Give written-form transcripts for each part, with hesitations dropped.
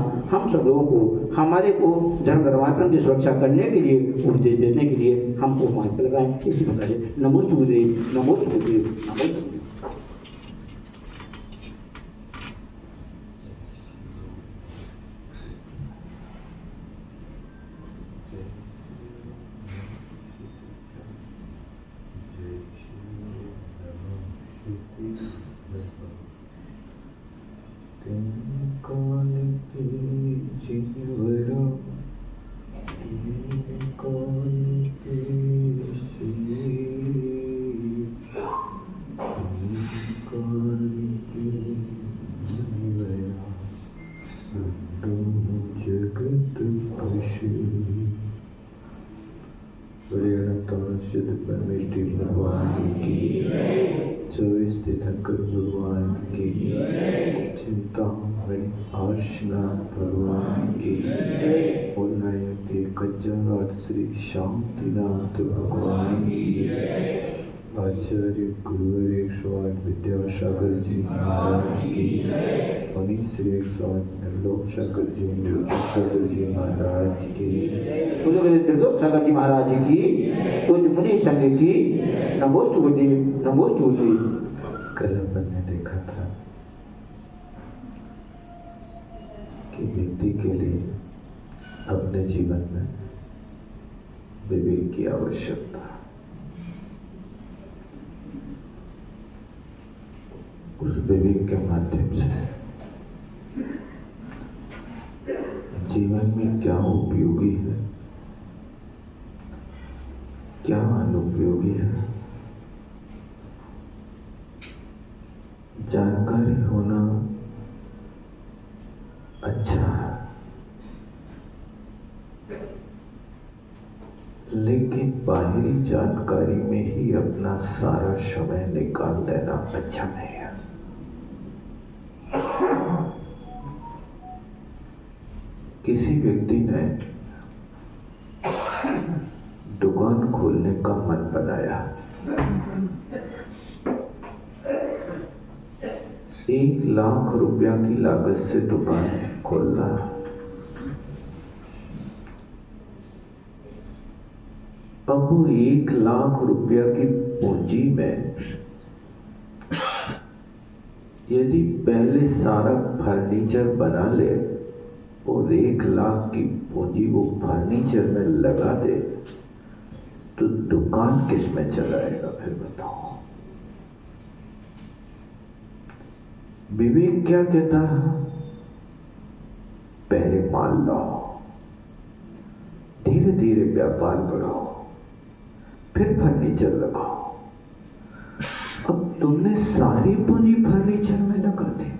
पास हम सब लोगों को हमारे को धर्म धर्मात्म की सुरक्षा करने के लिए, उपदेश देने के लिए हमको मार्ग पर लगाएं। इसी प्रकार से नमोस्तु गुरुदेव, नमोस्तु गुरुदेव, नमोस्तु गुरुदेव। भगवान की, चौबीस तीर्थंकर भगवान की, चिंतामणि आर्षनाथ भगवान की, उन्नयति कज्जराट श्री शांतिनाथ भगवान की, आचार्य गुरु 108 विद्यासागर जी महाराज की, मुनि श्री 108 निर्लोक सागर जी, निर्लोक सागर जी महाराज की, निर्लोक सागर जी महाराज की, पूज्य मुनि संघ की, नमोस्तु गुरुदेव, नमोस्तु गुरुदेव। कल अपन ने देखा था कि व्यक्ति के लिए अपने जीवन में विवेक की आवश्यकता है। उस विवेक के माध्यम से जीवन में क्या उपयोगी है, क्या अनुपयोगी है, जानकारी होना अच्छा है, लेकिन बाहरी जानकारी में ही अपना सारा समय निकाल देना अच्छा नहीं है। किसी व्यक्ति ने दुकान खोलने का मन बनाया, 1 लाख रुपया की लागत से दुकान खोलना। अब वो 1 लाख रुपया की पूंजी में यदि पहले सारा फर्नीचर बना ले और 1 लाख की पूंजी वो फर्नीचर में लगा दे तो दुकान किस में चलाएगा? फिर बताओ। विवेक क्या कहता है? पहले माल लाओ, धीरे धीरे व्यापार बढ़ाओ, फिर फर्नीचर लगाओ। अब तुमने सारी पूंजी फर्नीचर में लगा दी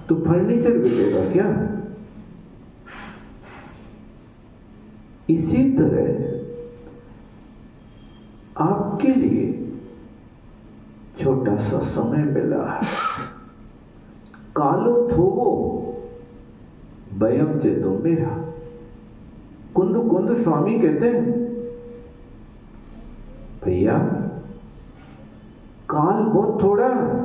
तो फर्नीचर बिकेगा क्या? इसी तरह आपके लिए छोटा सा समय मिला है, कालो थोवो बयम चेतो मेरा। कुंद कुंद स्वामी कहते हैं, भैया काल बहुत थोड़ा है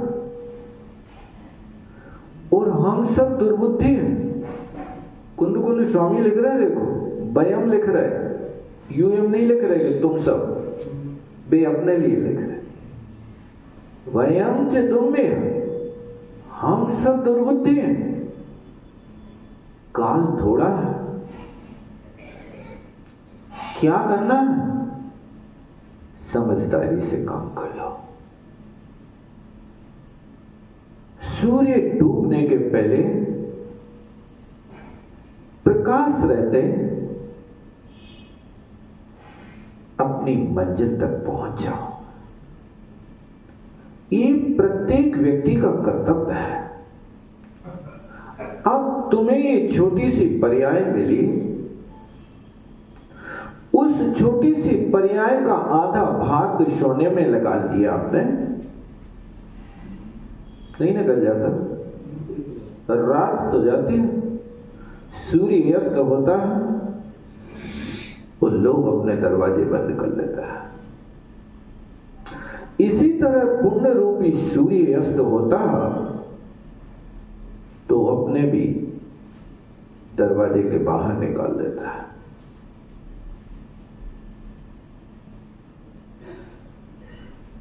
और हम सब दुर्बुद्धि हैं। कुंद कुंद स्वामी लिख रहे हैं, देखो बयम लिख रहे हैं, यूएम नहीं लिख रहे कि तुम सब, वे अपने लिए लिख रहे। वयम च दुम्बे, हम सब दुर्बुद्धि हैं, काल थोड़ा है। क्या करना है? समझदारी से काम कर लो। सूर्य डूबने के पहले प्रकाश रहते अपनी मंजिल तक पहुंच जाओ। ये प्रत्येक व्यक्ति का कर्तव्य है। अब तुम्हें ये छोटी सी पर्याय मिली, उस छोटी सी पर्याय का आधा भाग सोने में लगा दिया आपने, नहीं निकल जाता। रात तो जाती है, सूर्य अस्त होता है, वो लोग अपने दरवाजे बंद कर लेता है। इसी तरह पुण्य रूपी सूर्य अस्त होता है तो अपने भी दरवाजे के बाहर निकाल देता है।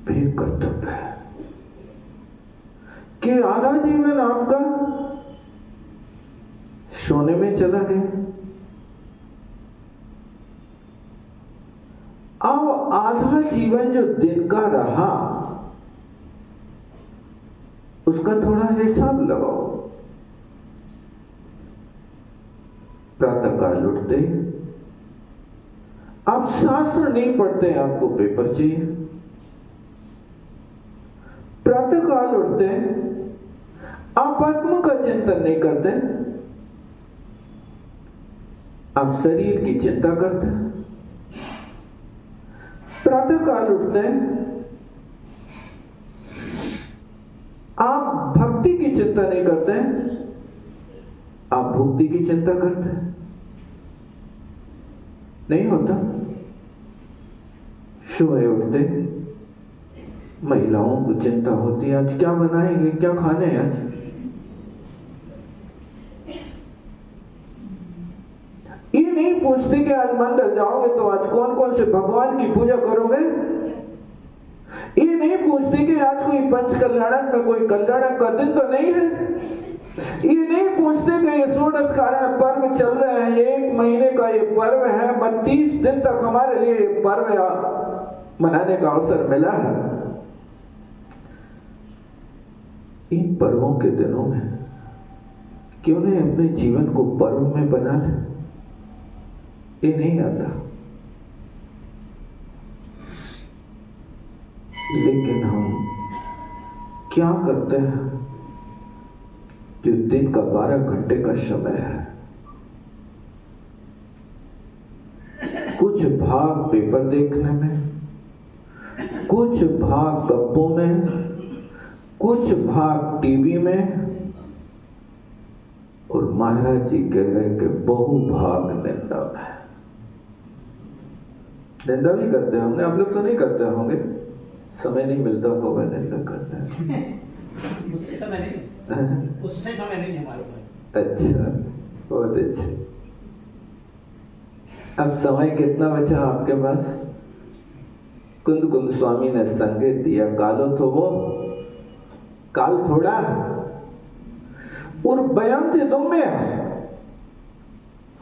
फिर कर्तव्य है कि आधा जीवन आपका सोने में चला गया। अब आधा जीवन जो दिन का रहा उसका थोड़ा हिसाब लगाओ। प्रातःकाल उठते आप शास्त्र नहीं पढ़ते, आपको पेपर चाहिए। प्रातःकाल उठते आप आत्मा का चिंतन नहीं करते, आप शरीर की चिंता करते। प्रातःकाल उठते आप भक्ति की चिंता नहीं करते, आप भुक्ति की चिंता करते। नहीं होता। सुबह उठते महिलाओं को चिंता होती है, आज क्या बनाएंगे, क्या खाने हैं आज। ये नहीं पूछते कि आज मंदिर जाओगे तो आज कौन कौन से भगवान की पूजा करोगे। ये नहीं पूछते कि आज कोई पंच कल्याणक में कोई कल्याणक का दिन तो नहीं है। ये नहीं पूछते कि ये षोडश कारण पर्व चल रहे हैं, 1 महीने का ये पर्व है, 32 दिन तक हमारे लिए ये पर्व मनाने का अवसर मिला है। इन पर्वों के दिनों में क्यों नहीं अपने जीवन को पर्व में बना ले। ये नहीं आता, लेकिन हम क्या करते हैं। जो दिन का 12 घंटे का समय है, कुछ भाग पेपर देखने में, कुछ भाग गप्पों में, कुछ भाग टीवी में, और महाराज जी कह रहे कि बहु भाग निंदा में। निंदा भी करते होंगे आप लोग, तो नहीं करते होंगे, समय नहीं मिलता होगा निंदा करने। उससे समय नहीं, उससे समय नहीं हमारे पास। अच्छा, बहुत अच्छे। अब समय कितना बचा आपके पास? कुंद कुंद स्वामी ने संकेत दिया, कालो तो वो काल थोड़ा और बयान से दो में।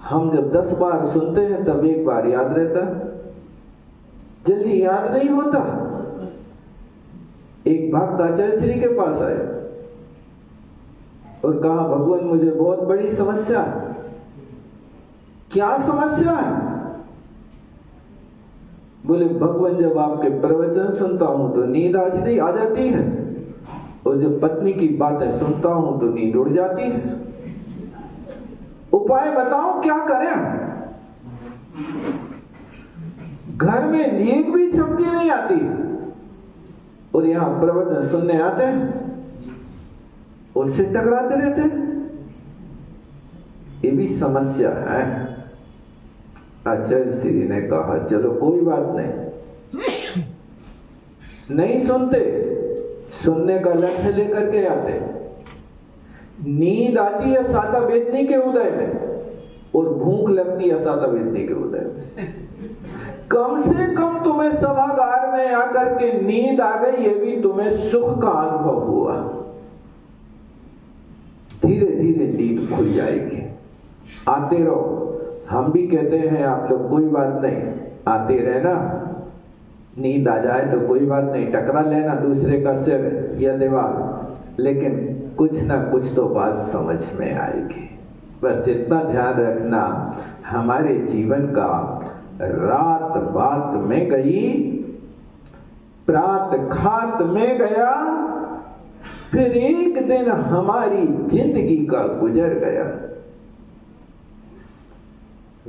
हम जब 10 बार सुनते हैं तब 1 बार याद रहता, जल्दी याद नहीं होता। एक भक्त आचार्य श्री के पास आए और कहा, भगवान मुझे बहुत बड़ी समस्या है। क्या समस्या है? बोले, भगवान जब आपके प्रवचन सुनता हूं तो नींद आ जाती है, और जब पत्नी की बातें सुनता हूं तो नींद उड़ जाती है। उपाय बताओ क्या करें? घर में नींद भी छपकी नहीं आती और यहां प्रवचन सुनने आते हैं, उससे टकराते रहते हैं। ये भी समस्या है। आचार्य श्री ने कहा, चलो कोई बात नहीं, नहीं सुनते, सुनने का लक्ष्य लेकर के आते। नींद आती है साता वेदनी के उदय में, और भूख लगती है साता वेदनी के उदय में। कम से कम तुम्हें सभागार में आकर के नींद आ गई, ये भी तुम्हें सुख का अनुभव हुआ। धीरे धीरे नींद खुल जाएगी। आते रहो। हम भी कहते हैं आप लोग, कोई बात नहीं, आते रहना। नींद आ जाए तो कोई बात नहीं, टकरा लेना दूसरे का सिर या दीवार, लेकिन कुछ ना कुछ तो बात समझ में आएगी। बस इतना ध्यान रखना, हमारे जीवन का रात बात में गई, प्रात खात में गया, फिर एक दिन हमारी जिंदगी का गुजर गया।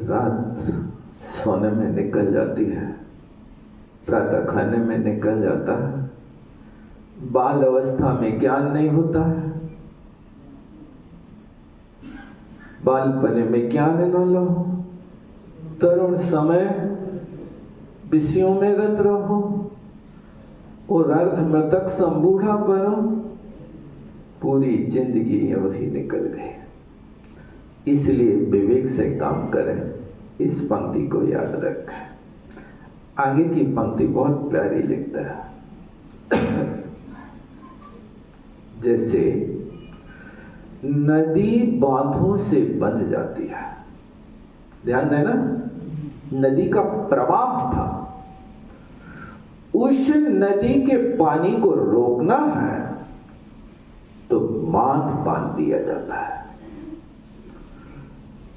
रात सोने में निकल जाती है, प्रातः खाने में निकल जाता है, बाल अवस्था में ज्ञान नहीं होता है, बालपने में ज्ञान न लो, तरुण समय विषयों में रत रहो, और अर्ध मृतक संबूढ़ा बनो। पूरी जिंदगी यूं ही निकल गई। इसलिए विवेक से काम करें। इस पंक्ति को याद रखें। आगे की पंक्ति बहुत प्यारी लिखता है। जैसे नदी बांधों से बंध जाती है, ध्यान देना, नदी का प्रवाह था, उस नदी के पानी को रोकना है तो बांध बांध दिया जाता है।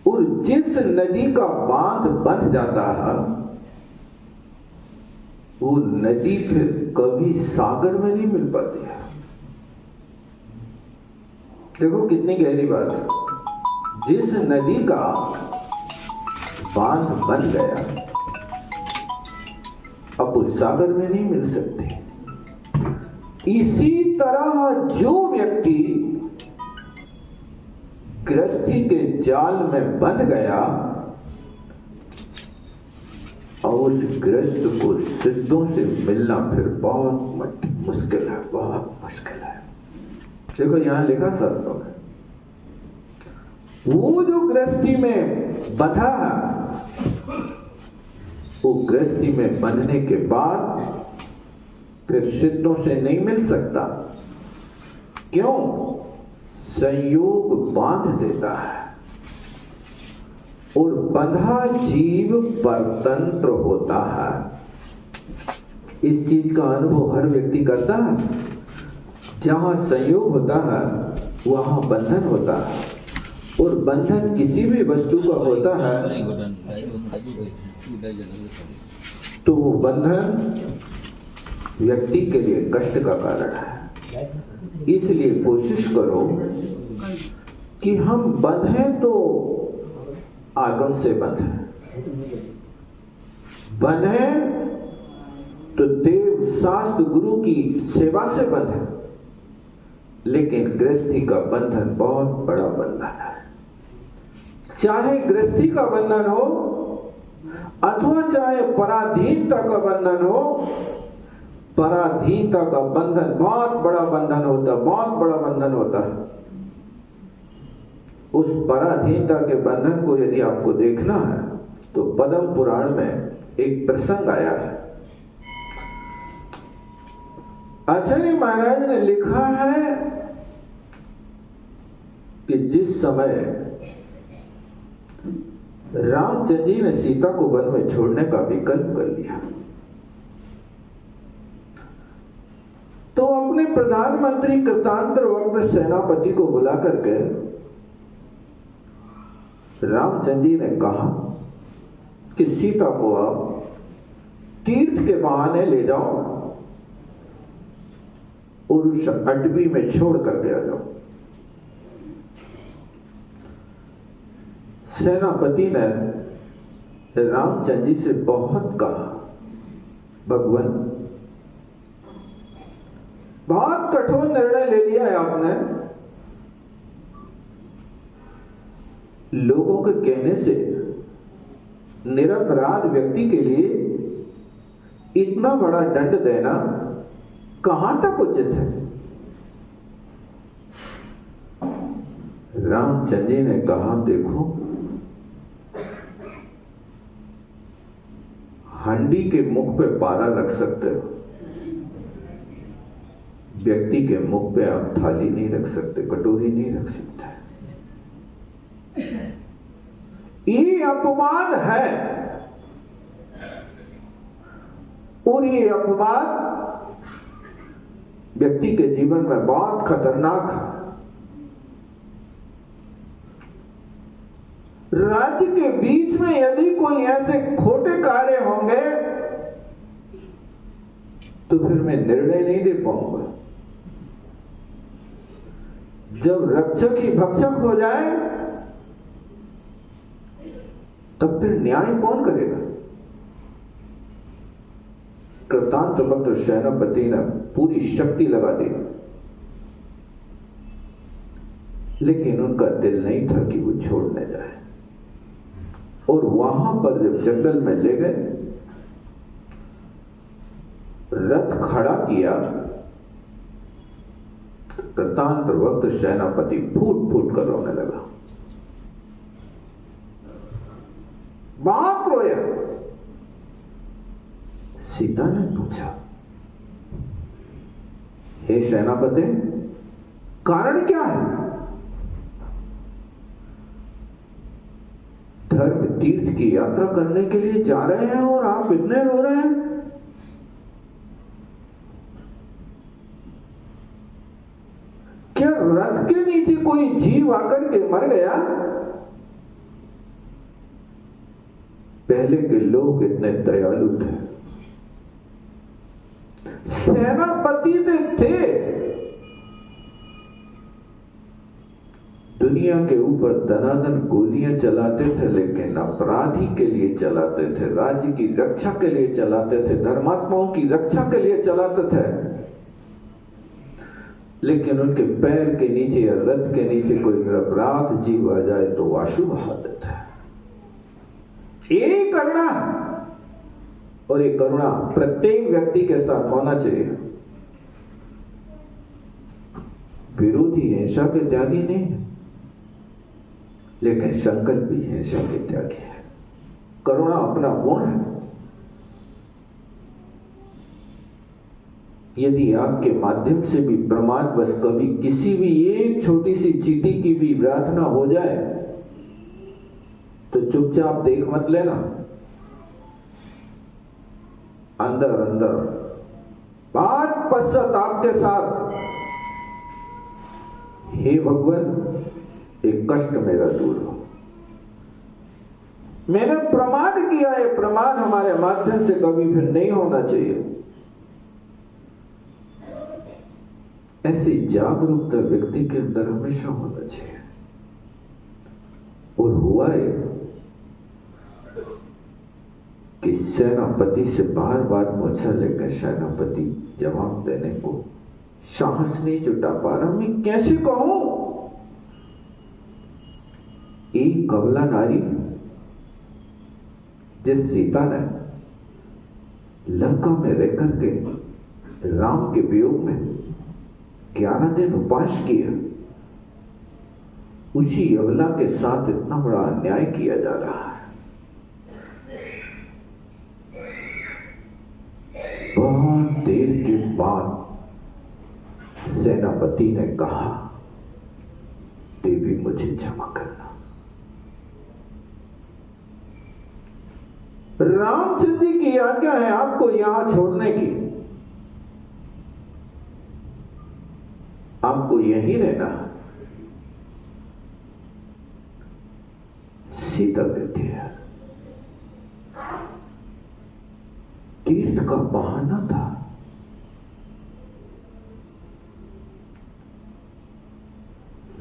और जिस नदी का बांध बंध जाता है वो नदी फिर कभी सागर में नहीं मिल पाती है। देखो कितनी गहरी बात है। जिस नदी का बांध बन गया अब वो सागर में नहीं मिल सकती। इसी तरह जो व्यक्ति गृहस्थी के जाल में बंध गया और उस गृहस्थ को सिद्धों से मिलना फिर बहुत मुश्किल है, बहुत मुश्किल है। देखो यहां लिखा शास्त्रों में, वो जो गृहस्थी में बंधा है वो गृहस्थी में बंधने के बाद फिर सिद्धों से नहीं मिल सकता। क्यों? संयोग बांध देता है और बंधा जीव परतंत्र होता है। इस चीज का अनुभव हर व्यक्ति करता है। जहां संयोग होता है वहां बंधन होता है, और बंधन किसी भी वस्तु का होता है तो वो बंधन व्यक्ति के लिए कष्ट का कारण है। इसलिए कोशिश करो कि हम बंधें तो आगम से बंधें, बंधें तो देव शास्त्र गुरु की सेवा से बंधें। लेकिन गृहस्थी का बंधन बहुत बड़ा बंधन है। चाहे गृहस्थी का बंधन हो अथवा चाहे पराधीनता का बंधन हो, पराधीनता का बंधन बहुत बड़ा बंधन होता है, बहुत बड़ा बंधन होता है। उस पराधीनता के बंधन को यदि आपको देखना है तो पद्म पुराण में एक प्रसंग आया है। आचार्य महाराज ने लिखा है कि जिस समय रामचंद्र जी ने सीता को वन में छोड़ने का विकल्प कर लिया तो अपने प्रधानमंत्री कृतांत्र वक्त सेनापति को बुला करके रामचंद्र जी ने कहा कि सीता को आप तीर्थ के बहाने ले जाओ और उस अटवी में छोड़ करके आ जाओ। सेनापति ने रामचंद्र जी से बहुत कहा, भगवान बहुत कठोर निर्णय ले लिया है आपने। लोगों के कहने से निरपराध व्यक्ति के लिए इतना बड़ा दंड देना कहां तक उचित है? रामचंद्र जी ने कहा, देखो हंडी के मुख पे पारा रख सकते हो, व्यक्ति के मुख पे आप थाली नहीं रख सकते, कटोरी नहीं रख सकते। ये अपमान है और ये अपमान व्यक्ति के जीवन में बहुत खतरनाक है। राज्य के बीच में यदि कोई ऐसे खोटे कार्य होंगे तो फिर मैं निर्णय नहीं दे पाऊंगा। जब रक्षक ही भक्षक हो जाए तब फिर न्याय कौन करेगा? कृतांत वक्त सेनापति ने पूरी शक्ति लगा दी, लेकिन उनका दिल नहीं था कि वो छोड़ने जाए। और वहां पर जब जंगल में ले गए, रथ खड़ा किया, कृतांत वक्त सेनापति फूट फूट कर रोने लगा। बहुत रोया। सीता ने पूछा, हे सेनापति, कारण क्या है? धर्म तीर्थ की यात्रा करने के लिए जा रहे हैं और आप इतने रो रहे हैं। क्या रथ के नीचे कोई जीव आकर के मर गया? पहले के लोग इतने दयालु थे, सेनापति थे, दुनिया के ऊपर दनादन गोलियां चलाते थे, लेकिन अपराधी के लिए चलाते थे, राज्य की रक्षा के लिए चलाते थे, धर्मात्माओं की रक्षा के लिए चलाते थे। लेकिन उनके पैर के नीचे या रथ के नीचे कोई निरपराध जीव आ जाए तो अशुभ आदत है। ये करुणा, और ये करुणा प्रत्येक व्यक्ति के साथ होना चाहिए। विरोधी हिंसा के त्यागी नहीं, लेकिन संकल्प भी हिंसा के त्यागी है। करुणा अपना गुण है। यदि आपके माध्यम से भी प्रमादवश कभी किसी भी एक छोटी सी चींटी की भी प्रार्थना हो जाए तो चुपचाप देख मत लेना, अंदर अंदर बात पश्चाताप के साथ, हे भगवान, एक कष्ट मेरा दूर हो, मैंने प्रमाद किया है, प्रमाद हमारे माध्यम से कभी फिर नहीं होना चाहिए। ऐसी जागरूकता व्यक्ति के अंदर हमेशा होना चाहिए। और हुआ है कि सेनापति से बार बार पूछा, लेकिन सेनापति जवाब देने को साहस नहीं जुटा पा रहा। मैं कैसे कहूं? एक कमला नारी जिस सीता ने लंका में रह करके राम के वियोग में 11 दिन उपवास किया, उसी अबला के साथ इतना बड़ा अन्याय किया जा रहा है। बहुत देर के बाद सेनापति ने कहा, देवी मुझे क्षमा करना। रामचंद्र जी की आज्ञा है आपको यहां छोड़ने की, आपको यहीं रहना। सीता कहती है, तीर्थ का बहाना था,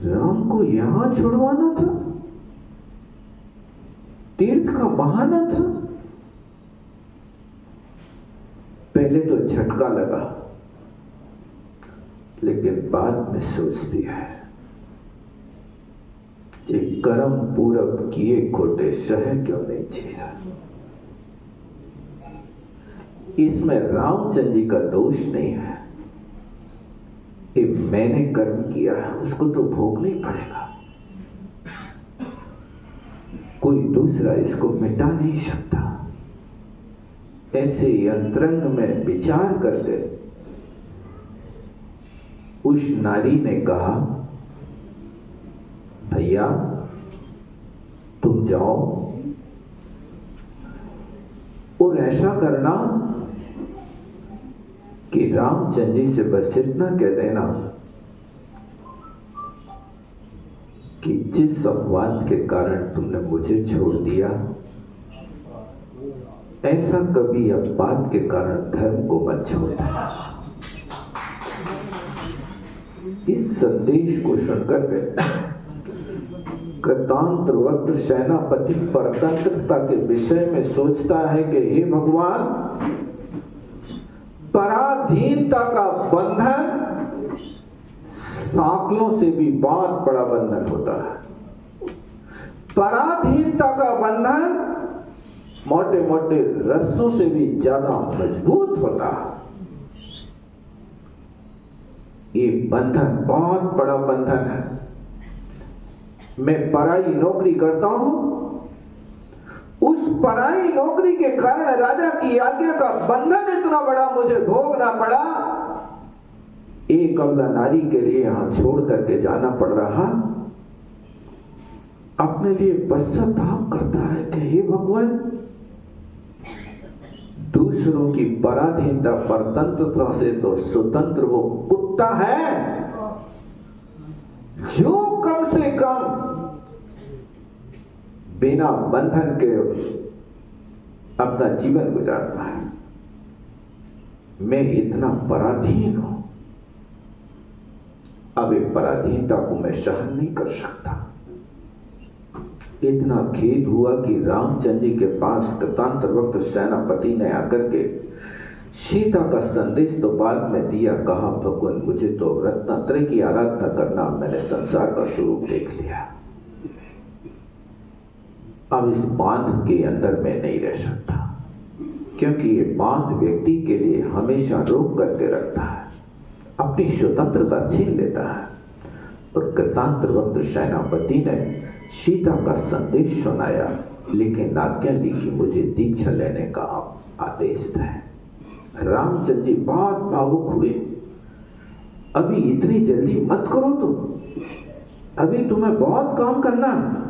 राम को यहां छुड़वाना था, तीर्थ का बहाना था। पहले तो झटका लगा, लेकिन बाद में सोचती है कि कर्म पूरब किए खोटे सह क्यों नहीं छेड़ा। इसमें रामचंद्र जी का दोष नहीं है, कि मैंने कर्म किया है उसको तो भोगना ही पड़ेगा, कोई दूसरा इसको मिटा नहीं सकता। ऐसे अंतरंग में विचार करके उस नारी ने कहा, भैया तुम जाओ और ऐसा करना कि रामचंद्र जी से बस इतना कह देना कि जिस अपवाद के कारण तुमने मुझे छोड़ दिया, ऐसा कभी अपवाद के कारण धर्म को मत छोड़ना। इस संदेश को सुनकर कृतांत वक्त सेनापति परतंत्रता के विषय में सोचता है कि हे भगवान, पराधीनता का बंधन साकलों से भी बहुत बड़ा बंधन होता है। पराधीनता का बंधन मोटे मोटे रस्सों से भी ज्यादा मजबूत होता है। ये बंधन बहुत बड़ा बंधन है। मैं पराई नौकरी करता हूं उस पराई नौकरी के कारण राजा की आज्ञा का बंधन इतना बड़ा मुझे भोगना पड़ा, एक अबला नारी के लिए यहां छोड़ करके जाना पड़ रहा। अपने लिए पश्चाताप करता है कि हे भगवान, दूसरों की पराधीनता परतंत्रता से तो स्वतंत्र वो कुत्ता है जो कम से कम बिना बंधन के अपना जीवन गुजारता है। मैं इतना पराधीन हूं, अब एक पराधीनता को मैं सहन नहीं कर सकता। इतना खेद हुआ कि रामचंद्र जी के पास कृतांत वक्त सेनापति ने आकर के सीता का संदेश तो बाद में दिया। कहा भगवान, मुझे तो रत्नात्रय की आराधना करना, मैंने संसार का स्वरूप देख लिया, अब इस बांध के अंदर मैं नहीं रह सकता, क्योंकि ये बांध व्यक्ति के लिए हमेशा रोक करके रखता है, अपनी स्वतंत्रता छीन लेता है। और कृतांत वक्त सेनापति ने सीता का संदेश सुनाया, लेकिन आज्ञा दी कि मुझे दीक्षा लेने का आदेश है। रामचंद्र जी बहुत भावुक हुए। अभी इतनी जल्दी मत करो, तुम अभी तुम्हें बहुत काम करना है।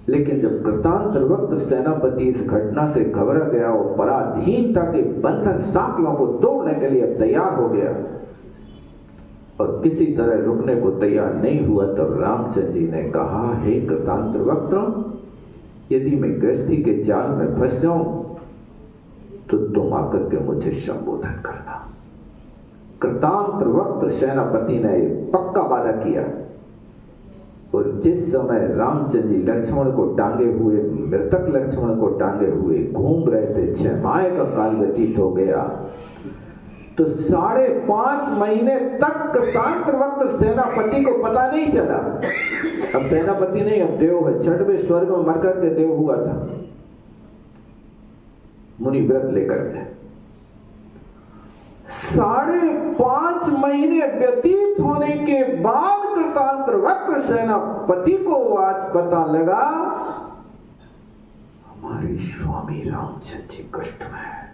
लेकिन जब कृतांत वक्त सेनापति इस घटना से घबरा गया और पराधीनता के बंधन साथियों को तोड़ने के लिए तैयार हो गया और किसी तरह रुकने को तैयार नहीं हुआ, तब रामचंद्र जी ने कहा, हे कृतांत वक्त, यदि मैं गृहस्थी के जाल में फंस जाऊं तो तुम आकर के मुझे संबोधन करना। कृतांत वक्त सेनापति ने पक्का वादा किया। और जिस समय रामचंद्र जी लक्ष्मण को टांगे हुए, मृतक लक्ष्मण को टांगे हुए घूम रहे थे, 6 माह का काल व्यतीत हो गया, तो 5.5 महीने तक कृतांत वक्त सेनापति को पता नहीं चला। अब सेनापति नहीं, अब देव है, 6वें स्वर्ग में मर करके देव हुआ था, मुनि व्रत लेकर के। 5.5 महीने व्यतीत होने के बाद कृतांत वक्त सेनापति को आज पता लगा, हमारे स्वामी रामचंद्र जी कष्ट में है।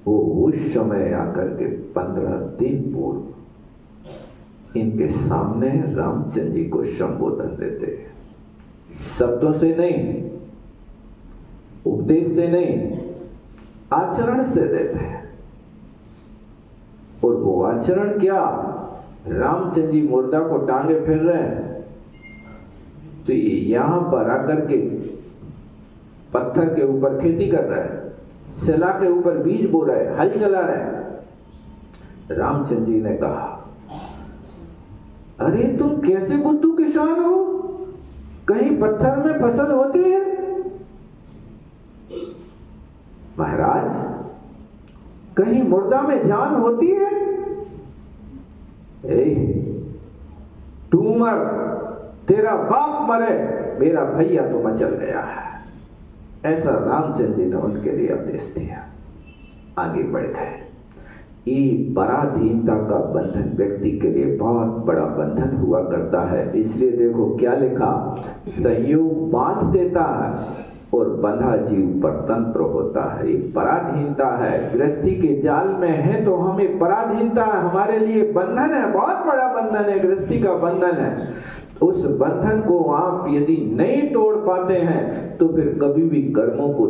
वो उस समय आकर के 15 दिन पूर्व इनके सामने रामचंद्र जी को संबोधन देते, शब्दों से नहीं, उपदेश से नहीं, आचरण से देते हैं। और वो आचरण क्या, रामचंद्र जी मुर्दा को टांगे फिर रहे हैं, तो ये यहां पर आकर के पत्थर के ऊपर खेती कर रहे हैं, शिला के ऊपर बीज बो रहे, हल चला रहे। रामचंद्र जी ने कहा, अरे तुम कैसे बुद्धू किसान हो, कहीं पत्थर में फसल होती है? महाराज, कहीं मुर्दा में जान होती है? तू मर, तेरा बाप मरे, मेरा भैया तो मचल गया है। ऐसा रामचंद्र जी ने उनके लिए आदेश दिया। आगे बढ़ गए। ये पराधीनता का बंधन व्यक्ति के लिए बहुत बड़ा बंधन हुआ करता है। इसलिए देखो क्या लिखा, संयोग बांध देता है और बंधा जीव परतंत्र होता है। ये पराधीनता है, गृहस्थी के जाल में है तो हमें पराधीनता है, हमारे लिए बंधन है, बहुत बड़ा बंधन है, गृहस्थी का बंधन है। उस बंधन को आप यदि नहीं तोड़ पाते हैं तो फिर कभी भी कर्मों को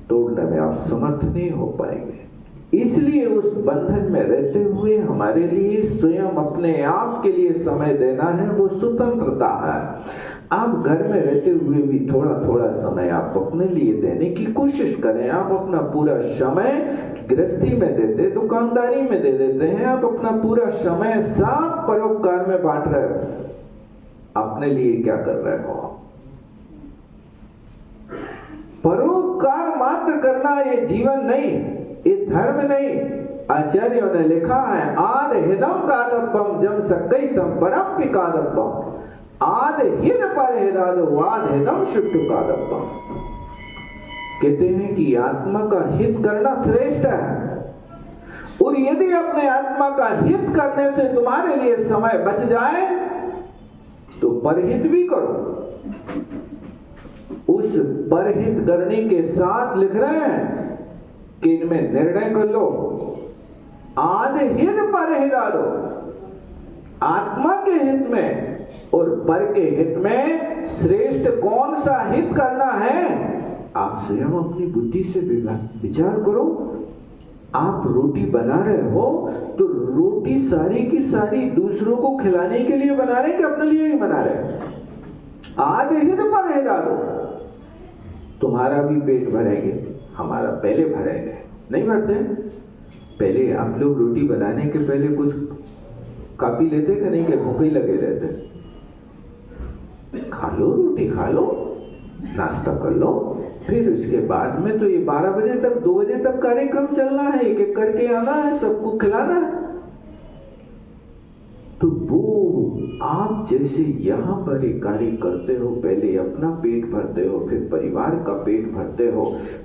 तोड़ने में आप समर्थ नहीं हो पाएंगे। इसलिए उस बंधन में रहते हुए हमारे लिए स्वयं अपने आप के लिए समय देना है, वो स्वतंत्रता है। आप घर में रहते हुए भी थोड़ा थोड़ा समय आप अपने लिए देने की कोशिश करें। आप अपना पूरा समय गृहस्थी में देते, दुकानदारी में दे देते हैं, आप अपना पूरा समय साफ परोपकार में बांट रहे हो। अपने लिए क्या कर रहे हो? परोपकार मात्र करना ये जीवन नहीं, ये धर्म नहीं। आचार्यों ने लिखा है, आद हिदम कादपम जम सकैतम परम पिकादपम, आद हिद पर हिदाद वाद हिदम शुक्र कादपम। कहते हैं कि आत्मा का हित करना श्रेष्ठ है, और यदि अपने आत्मा का हित करने से तुम्हारे लिए समय बच जाए तो परहित भी करो। उस परहित करने के साथ लिख रहे हैं कि इनमें निर्णय कर लो, आधहित परहित डालो, आत्मा के हित में और पर के हित में श्रेष्ठ कौन सा हित करना है, आप स्वयं अपनी बुद्धि से विचार करो। आप रोटी बना रहे हो तो रोटी सारी की सारी दूसरों को खिलाने के लिए बना रहे हैं कि अपने लिए ही बना रहे हैं? आज हित पर है डालो, तुम्हारा भी पेट भरेंगे, हमारा पहले भरेंगे। नहीं भरते? पहले आप लोग रोटी बनाने के पहले कुछ कापी लेते कि नहीं, कि भूखे ही लगे रहते? खा लो, रोटी खा लो, नाश्ता कर लो, फिर उसके बाद में तो ये 12 बजे तक 2 बजे तक कार्यक्रम चलना है, एक एक करके आना है, सबको खिलाना है। तो वो आप जैसे यहाँ पर एक कार्य करते हो, पहले अपना पेट भरते हो, फिर परिवार का पेट भरते हो,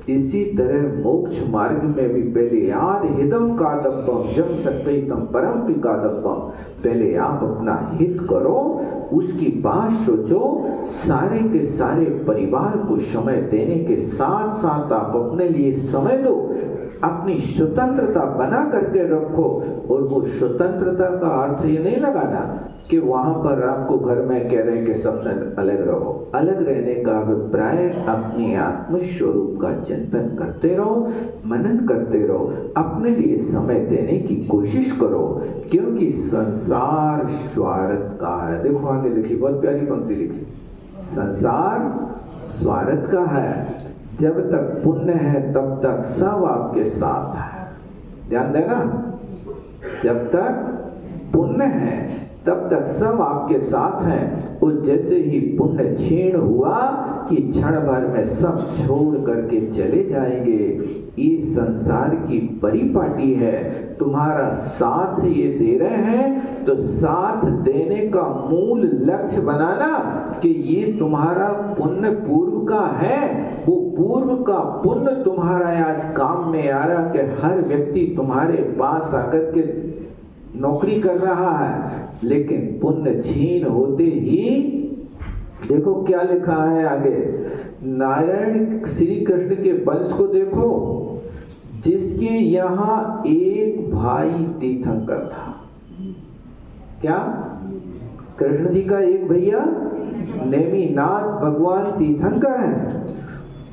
इसी तरह मोक्ष मार्ग में भी पहले आद हिदम कादम्बम जम सक्तम परम पिकादम्बम, पहले आप अपना हित करो, उसकी बात सोचो, सारे के सारे परिवार को समय देने के साथ साथ आप अपने लिए समय दो, अपनी स्वतंत्रता बना करके रखो। और वो स्वतंत्रता का अर्थ ये नहीं लगाना कि वहां पर आपको घर में कह रहे हैं कि सबसे अलग रहो। अलग रहने का अभिप्राय अपने आत्म स्वरूप का चिंतन करते रहो, मनन करते रहो, अपने लिए समय देने की कोशिश करो, क्योंकि संसार स्वार्थ का है। देखो आगे लिखी, बहुत प्यारी पंक्ति लिखी, संसार स्वार्थ का है, जब तक पुण्य है तब तक सब आपके साथ है। ध्यान देना, जब तक पुण्य है तब तक सब आपके साथ हैं, और जैसे ही पुण्य क्षीण हुआ कि क्षण भर में सब छोड़ करके चले जाएंगे। ये संसार की परिपाटी है, तुम्हारा साथ ये दे रहे हैं तो साथ देने का मूल लक्ष्य बनाना कि ये तुम्हारा पुण्य पूर्व का है, वो पूर्व का पुण्य तुम्हारा आज काम में आ रहा कि हर व्यक्ति तुम्हारे पास आकर के नौकरी कर रहा है, लेकिन पुण्य छीन होते ही देखो क्या लिखा है आगे, नारायण श्री कृष्ण के वंश को देखो, जिसके यहाँ एक भाई तीर्थंकर था। क्या? कृष्ण जी का एक भैया नेमिनाथ भगवान तीर्थंकर हैं,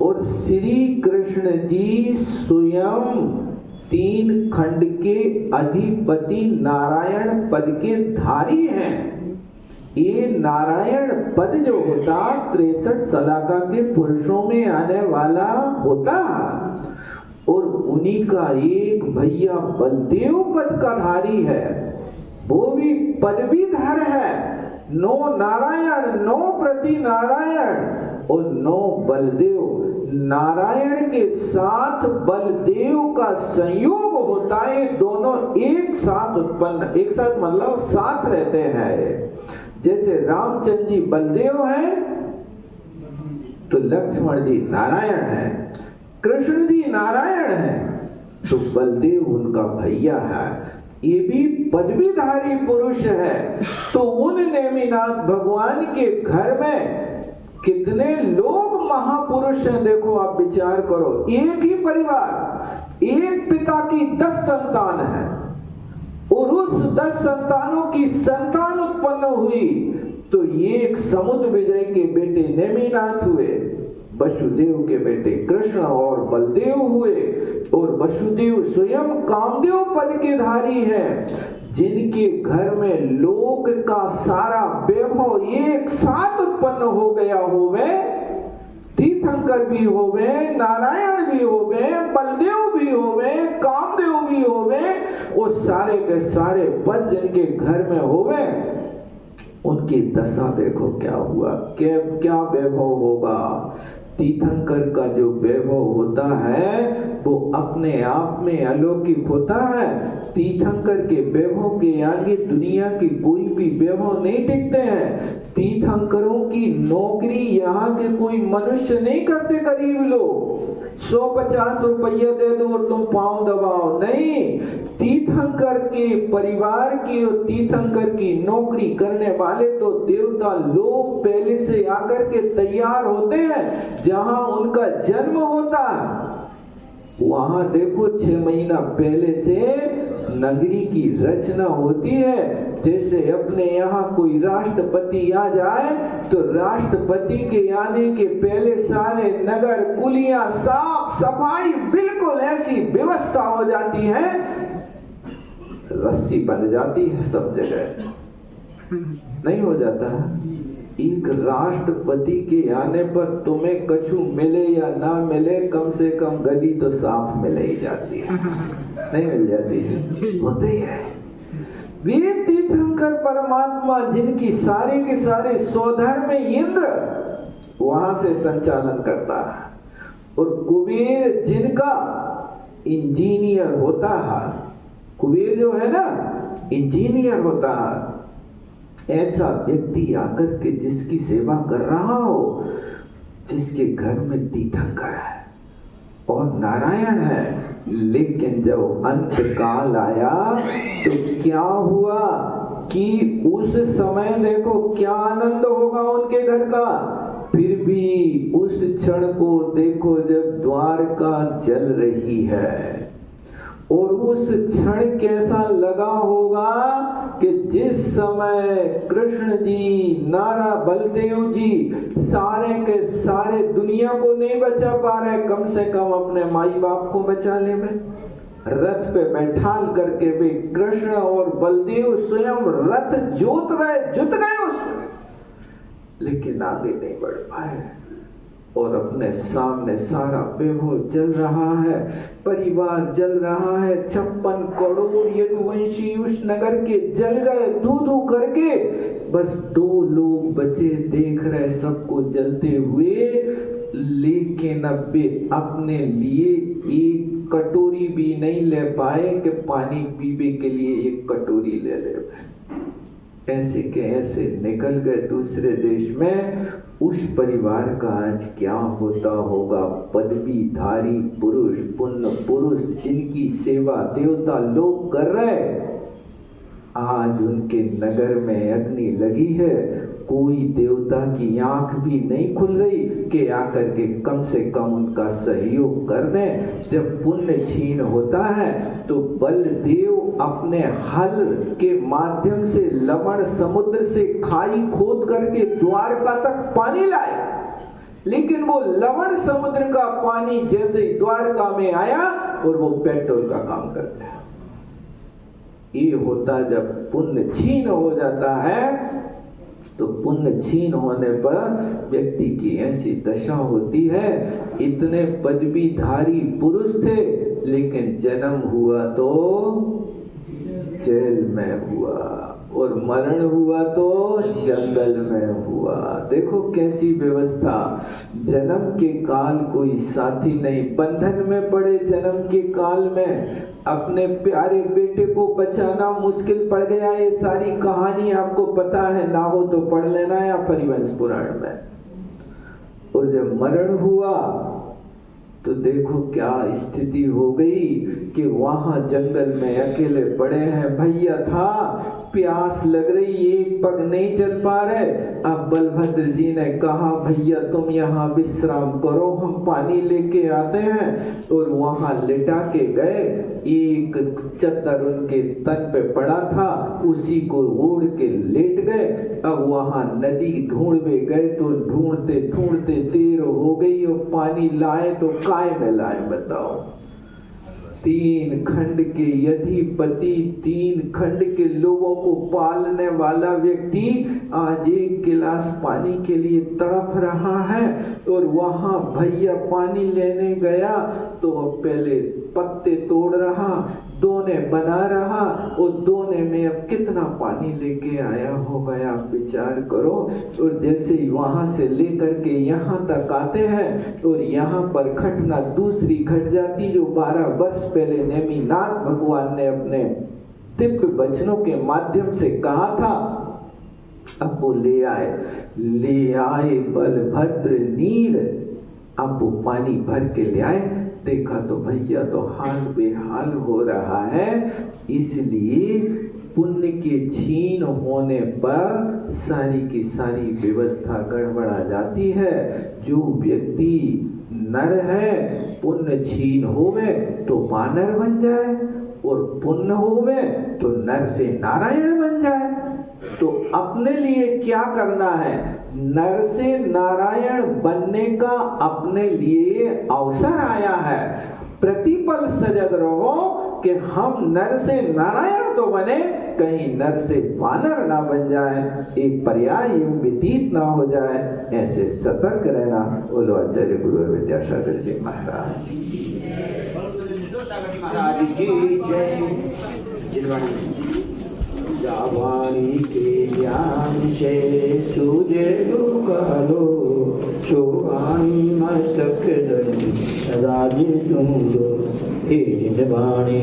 और श्री कृष्ण जी स्वयं 3 खंड के अधिपति नारायण पद के धारी हैं। ये नारायण पद जो होता 63 सलाका के पुरुषों में आने वाला होता, और उन्हीं का एक भैया बलदेव पद का धारी है, वो भी पदवीधर है। 9 नारायण, 9 प्रति नारायण और 9 बलदेव। नारायण के साथ बलदेव का संयोग होता है, दोनों एक साथ उत्पन्न, एक साथ मतलब साथ रहते हैं। जैसे रामचंद्र जी बलदेव हैं तो लक्ष्मण जी नारायण हैं, कृष्ण जी नारायण हैं तो बलदेव उनका भैया है, ये भी पदवीधारी पुरुष है। तो उन नेमिनाथ भगवान के घर में कितने लोग महापुरुष हैं, देखो आप विचार करो। एक ही परिवार, एक पिता की 10 संतान है, और उस 10 संतानों की संतान उत्पन्न हुई तो एक समुद्र विजय के बेटे नेमिनाथ हुए, वसुदेव के बेटे कृष्ण और बलदेव हुए, और वसुदेव स्वयं कामदेव पद के धारी हैं, जिनके घर में लोक का सारा वैभव एक साथ उत्पन्न हो गया होवे। तीर्थंकर भी होवे, नारायण भी होवे, बलदेव भी होवे, कामदेव भी होवे, और सारे के सारे पद जिनके घर में होवे, उनकी दशा देखो क्या हुआ, क्या वैभव होगा। तीर्थंकर का जो वैभव होता है वो अपने आप में अलौकिक होता है। तीर्थंकर के वैभव के आगे दुनिया की कोई भी वैभव नहीं टिकते हैं। तीर्थंकरों की नौकरी यहाँ के कोई मनुष्य नहीं करते, गरीब लोग। 150 रुपये दे दो और तुम पांव दबाओ, नहीं। तीर्थंकर के परिवार की और तीर्थंकर की नौकरी करने वाले तो देवता लोग पहले से आकर के तैयार होते हैं। जहां उनका जन्म होता है वहां देखो 6 महीना पहले से नगरी की रचना होती है। जैसे अपने यहाँ कोई राष्ट्रपति आ जाए तो राष्ट्रपति के आने के पहले सारे नगर कुलियां साफ सफाई बिल्कुल ऐसी व्यवस्था हो जाती है, रस्सी बंध जाती है सब जगह, नहीं हो जाता है। एक राष्ट्रपति के आने पर तुम्हें कछु मिले या ना मिले, कम से कम गली तो साफ मिल ही जाती है, नहीं मिल जाती है, होते ही है। वे तीर्थंकर परमात्मा जिनकी सारे के सारे स्वधर्म में इंद्र वहां से संचालन करता है, और कुबेर जिनका इंजीनियर होता है, कुबेर जो है ना इंजीनियर होता है। ऐसा व्यक्ति आकर के जिसकी सेवा कर रहा हो, जिसके घर में तीर्थंकर है और नारायण है, लेकिन जब अंत काल आया तो क्या हुआ कि उस समय देखो क्या आनंद होगा उनके घर का। फिर भी उस क्षण को देखो जब द्वारका जल रही है, और उस क्षण कैसा लगा होगा कि जिस समय कृष्ण जी, नारा बलदेव जी सारे के सारे दुनिया को नहीं बचा पा रहे, कम से कम अपने माई बाप को बचा ले में रथ पे बैठाल करके भी कृष्ण और बलदेव स्वयं रथ जुत गए उसमें, लेकिन आगे नहीं बढ़ पाए। और अपने सामने सारा वैभव जल रहा है, परिवार जल रहा है, 56 करोड़ यदुवंशी उस नगर के जल गए धू करके। बस 2 लोग बचे देख रहे सबको जलते हुए, लेकिन अब वे अपने लिए एक कटोरी भी नहीं ले पाए कि पानी पीने के लिए एक कटोरी ले ले। ऐसे के ऐसे निकल गए दूसरे देश में। उस परिवार का आज क्या होता होगा। पदवीधारी पुरुष, पुण्य पुरुष जिनकी सेवा देवता लोग कर रहे, आज उनके नगर में अग्नि लगी है, कोई देवता की आंख भी नहीं खुल रही कि आकर के कम से कम उनका सहयोग कर दें। जब पुण्य छीन होता है तो बलदेव अपने हल के माध्यम से लवण समुद्र से खाई खोद करके द्वारका तक पानी लाए, लेकिन वो लवण समुद्र का पानी जैसे ही द्वारका में आया और वो पेट्रोल का काम करता है। ये होता जब पुण्य छीन हो जाता है, तो पुण्य छीन होने पर व्यक्ति की ऐसी दशा होती है। इतने पदवीधारी पुरुष थे, लेकिन जन्म हुआ तो जेल में हुआ और मरण हुआ तो जंगल में हुआ। देखो कैसी व्यवस्था। जन्म के काल कोई साथी नहीं, बंधन में पड़े जन्म के काल में अपने प्यारे बेटे को बचाना मुश्किल पड़ गया। ये सारी कहानी आपको पता है, ना हो तो पढ़ लेना या परिवंश पुराण में। और जब मरण हुआ तो देखो क्या स्थिति हो गई कि वहां जंगल में अकेले पड़े हैं। भैया था, प्यास लग रही, एक पग नहीं चल पा रहे। अब बलभद्र जी ने कहा भैया तुम यहाँ विश्राम करो, हम पानी लेके आते हैं। और वहां लिटा के गए, एक चद्दर उनके तन पे पड़ा था, उसी को ओढ़ के लेट गए। अब वहां नदी ढूंढने गए तो ढूंढते ढूंढते देर हो गई और पानी लाए तो काय में लाए बताओ। 3 खंड के यधिपति, 3 खंड के लोगों को पालने वाला व्यक्ति आज 1 गिलास पानी के लिए तड़प रहा है। और वहां भैया पानी लेने गया तो पहले पत्ते तोड़ रहा, दोने बना रहा, और दोने में अब कितना पानी लेके आया होगा आप विचार करो। और जैसे ही वहां से लेकर के यहाँ तक आते हैं और यहाँ पर घटना दूसरी घट जाती जो 12 वर्ष पहले नेमिनाथ भगवान ने अपने दिव्य वचनों के माध्यम से कहा था। अब वो ले आए बलभद्र नीर अब वो पानी भर के ले आए, देखा तो भैया तो हाल बेहाल हो रहा है। इसलिए पुण्य के छीन होने पर सारी की सारी व्यवस्था गड़बड़ा जाती है। जो व्यक्ति नर है, पुण्य छीन होवे तो वानर बन जाए, और पुण्य होवे तो नर से नारायण बन जाए। तो अपने लिए क्या करना है? नर से नारायण बनने का अपने लिए अवसर आया है। प्रतिपल सजग रहो कि हम नर से नारायण तो बने, कहीं नर से वानर ना बन जाए, एक पर्याय यूं व्यतीत ना हो जाए। ऐसे सतर्क रहना। बोलो आचार्य गुरु विद्यासागर जी महाराज महाराज की जय। जावाणी के ज्ञान से सूझे दुकालो, चौवाणी मस्तक धरि राज तुम हे जिनवाणी।